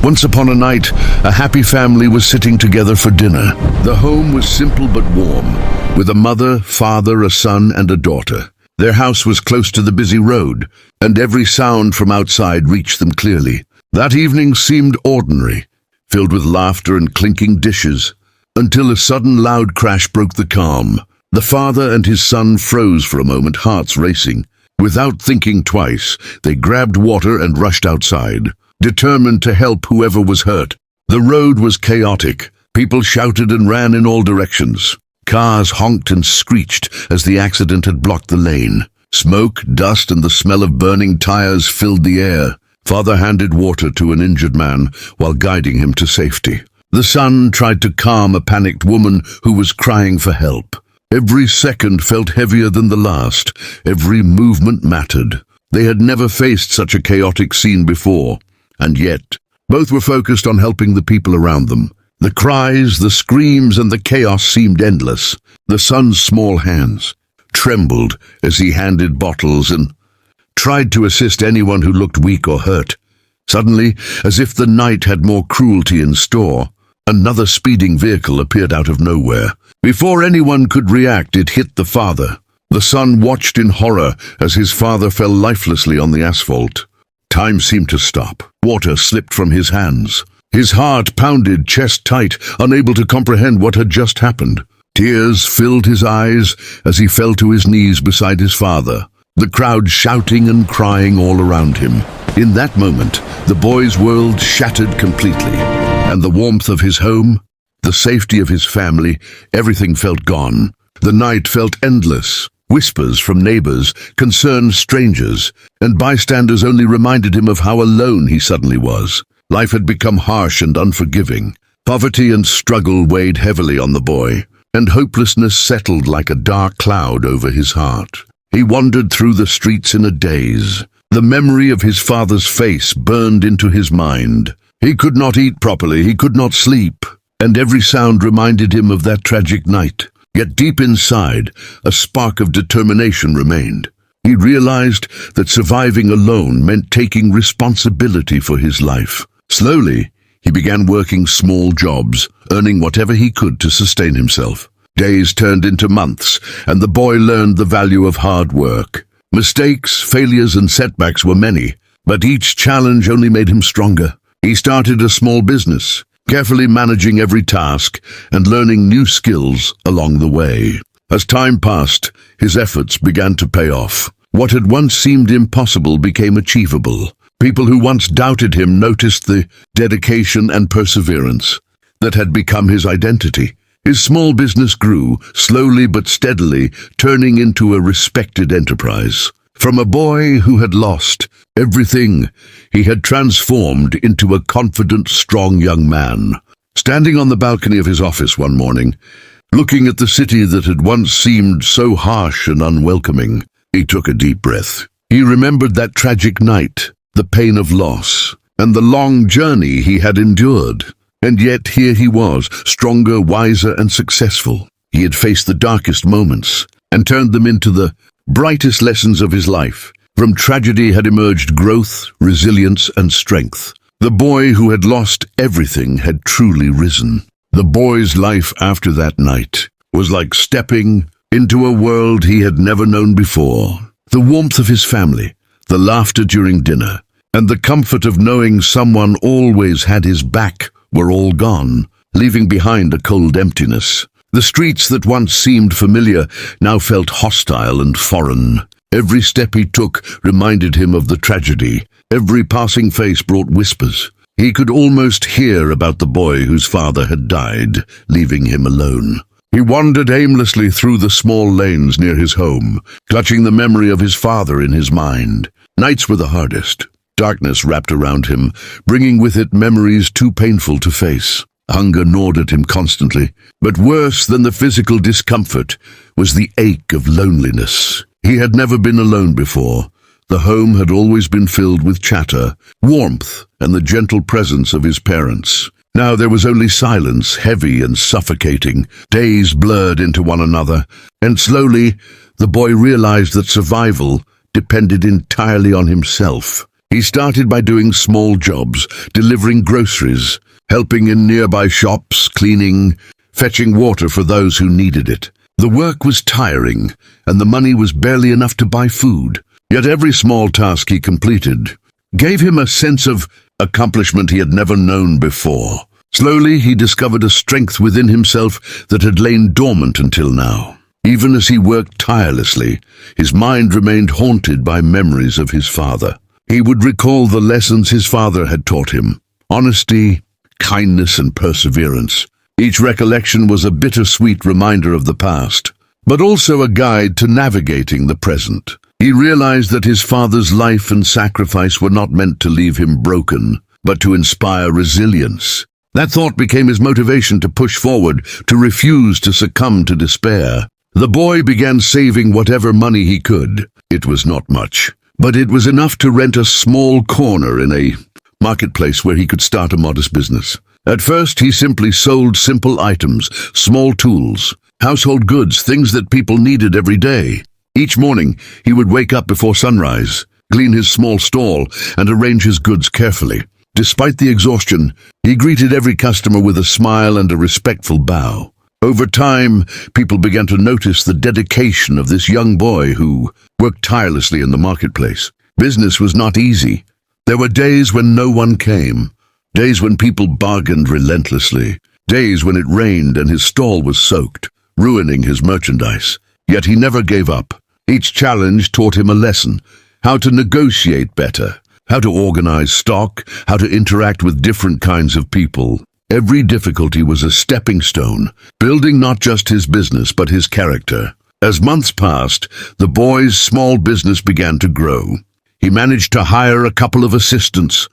Once upon a night, a happy family was sitting together for dinner. The home was simple but warm, with a mother, father, a son, and a daughter. Their house was close to the busy road, and every sound from outside reached them clearly. That evening seemed ordinary, filled with laughter and clinking dishes, until a sudden loud crash broke the calm. The father and his son froze for a moment, hearts racing. Without thinking twice, they grabbed water and rushed outside, determined to help whoever was hurt. The road was chaotic. People shouted and ran in all directions. Cars honked and screeched as the accident had blocked the lane. Smoke, dust, and the smell of burning tires filled the air. Father handed water to an injured man while guiding him to safety. The son tried to calm a panicked woman who was crying for help. Every second felt heavier than the last. Every movement mattered. They had never faced such a chaotic scene before. And yet, both were focused on helping the people around them. The cries, the screams, and the chaos seemed endless. The son's small hands trembled as he handed bottles and tried to assist anyone who looked weak or hurt. Suddenly, as if the night had more cruelty in store, another speeding vehicle appeared out of nowhere. Before anyone could react, it hit the father. The son watched in horror as his father fell lifelessly on the asphalt. Time seemed to stop. Water slipped from his hands. His heart pounded, chest tight, unable to comprehend what had just happened. Tears filled his eyes as he fell to his knees beside his father, the crowd shouting and crying all around him. In that moment, the boy's world shattered completely, and the warmth of his home, the safety of his family, everything felt gone. The night felt endless. Whispers from neighbors, concerned strangers, and bystanders only reminded him of how alone he suddenly was. Life had become harsh and unforgiving. Poverty and struggle weighed heavily on the boy, and hopelessness settled like a dark cloud over his heart. He wandered through the streets in a daze. The memory of his father's face burned into his mind. He could not eat properly, he could not sleep, and every sound reminded him of that tragic night. Yet deep inside, a spark of determination remained. He realized that surviving alone meant taking responsibility for his life. Slowly, he began working small jobs, earning whatever he could to sustain himself. Days turned into months, and the boy learned the value of hard work. Mistakes, failures, and setbacks were many, but each challenge only made him stronger. He started a small business, carefully managing every task and learning new skills along the way. As time passed, his efforts began to pay off. What had once seemed impossible became achievable. People who once doubted him noticed the dedication and perseverance that had become his identity. His small business grew, slowly but steadily, turning into a respected enterprise. From a boy who had lost everything, he had transformed into a confident, strong young man. Standing on the balcony of his office one morning, looking at the city that had once seemed so harsh and unwelcoming, he took a deep breath. He remembered that tragic night, the pain of loss, and the long journey he had endured. And yet here he was, stronger, wiser, and successful. He had faced the darkest moments and turned them into the brightest lessons of his life. From tragedy had emerged growth, resilience, and strength. The boy who had lost everything had truly risen. The boy's life after that night was like stepping into a world he had never known before. The warmth of his family, the laughter during dinner, and the comfort of knowing someone always had his back were all gone, leaving behind a cold emptiness. The streets that once seemed familiar now felt hostile and foreign. Every step he took reminded him of the tragedy. Every passing face brought whispers. He could almost hear about the boy whose father had died, leaving him alone. He wandered aimlessly through the small lanes near his home, clutching the memory of his father in his mind. Nights were the hardest. Darkness wrapped around him, bringing with it memories too painful to face. Hunger gnawed at him constantly, but worse than the physical discomfort was the ache of loneliness. He had never been alone before. The home had always been filled with chatter, warmth, and the gentle presence of his parents. Now there was only silence, heavy and suffocating. Days blurred into one another, and slowly the boy realized that survival depended entirely on himself. He started by doing small jobs, delivering groceries, helping in nearby shops, cleaning, fetching water for those who needed it. The work was tiring, and the money was barely enough to buy food. Yet every small task he completed gave him a sense of accomplishment he had never known before. Slowly, he discovered a strength within himself that had lain dormant until now. Even as he worked tirelessly, his mind remained haunted by memories of his father. He would recall the lessons his father had taught him: honesty, kindness, and perseverance. Each recollection was a bittersweet reminder of the past, but also a guide to navigating the present. He realized that his father's life and sacrifice were not meant to leave him broken, but to inspire resilience. That thought became his motivation to push forward, to refuse to succumb to despair. The boy began saving whatever money he could. It was not much, but it was enough to rent a small corner in a marketplace where he could start a modest business. At first, he simply sold simple items, small tools, household goods, things that people needed every day. Each morning, he would wake up before sunrise, clean his small stall, and arrange his goods carefully. Despite the exhaustion, he greeted every customer with a smile and a respectful bow. Over time, people began to notice the dedication of this young boy who worked tirelessly in the marketplace. Business was not easy. There were days when no one came, days when people bargained relentlessly, days when it rained and his stall was soaked, ruining his merchandise. Yet he never gave up. Each challenge taught him a lesson: how to negotiate better, how to organize stock, how to interact with different kinds of people. Every difficulty was a stepping stone, building not just his business but his character. As months passed, the boy's small business began to grow. He managed to hire a couple of assistants,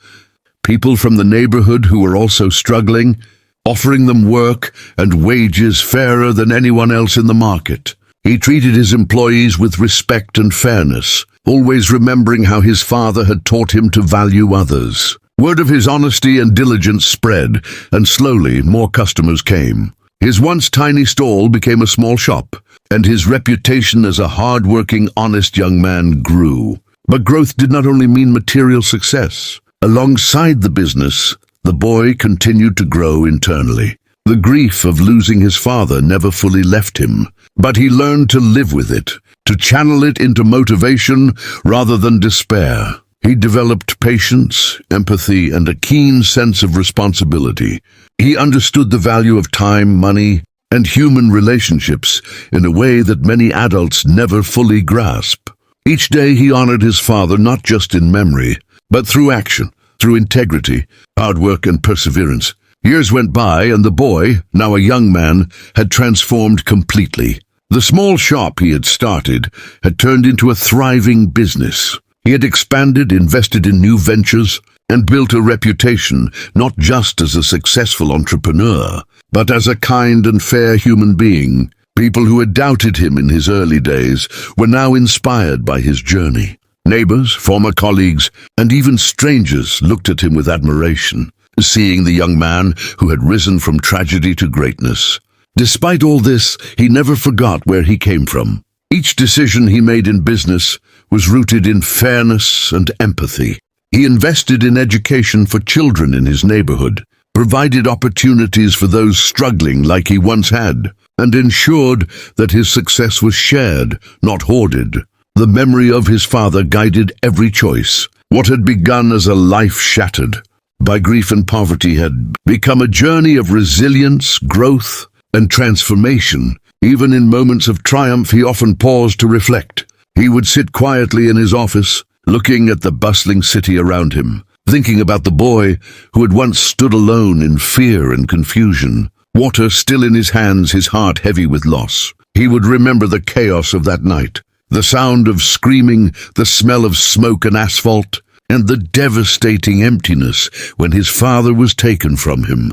people from the neighborhood who were also struggling, offering them work and wages fairer than anyone else in the market. He treated his employees with respect and fairness, always remembering how his father had taught him to value others. Word of his honesty and diligence spread, and slowly more customers came. His once tiny stall became a small shop, and his reputation as a hard-working, honest young man grew. But growth did not only mean material success. Alongside the business, the boy continued to grow internally. The grief of losing his father never fully left him, but he learned to live with it, to channel it into motivation rather than despair. He developed patience, empathy, and a keen sense of responsibility. He understood the value of time, money, and human relationships in a way that many adults never fully grasp. Each day he honored his father not just in memory, but through action, through integrity, hard work, and perseverance. Years went by, and the boy, now a young man, had transformed completely. The small shop he had started had turned into a thriving business. He had expanded, invested in new ventures, and built a reputation not just as a successful entrepreneur, but as a kind and fair human being. People who had doubted him in his early days were now inspired by his journey. Neighbors, former colleagues, and even strangers looked at him with admiration, seeing the young man who had risen from tragedy to greatness. Despite all this, he never forgot where he came from. Each decision he made in business was rooted in fairness and empathy. He invested in education for children in his neighborhood, provided opportunities for those struggling like he once had, and ensured that his success was shared, not hoarded. The memory of his father guided every choice. What had begun as a life shattered by grief and poverty had become a journey of resilience, growth, and transformation. Even in moments of triumph, he often paused to reflect. He would sit quietly in his office, looking at the bustling city around him, thinking about the boy who had once stood alone in fear and confusion. Water still in his hands, his heart heavy with loss. He would remember the chaos of that night, the sound of screaming, the smell of smoke and asphalt, and the devastating emptiness when his father was taken from him.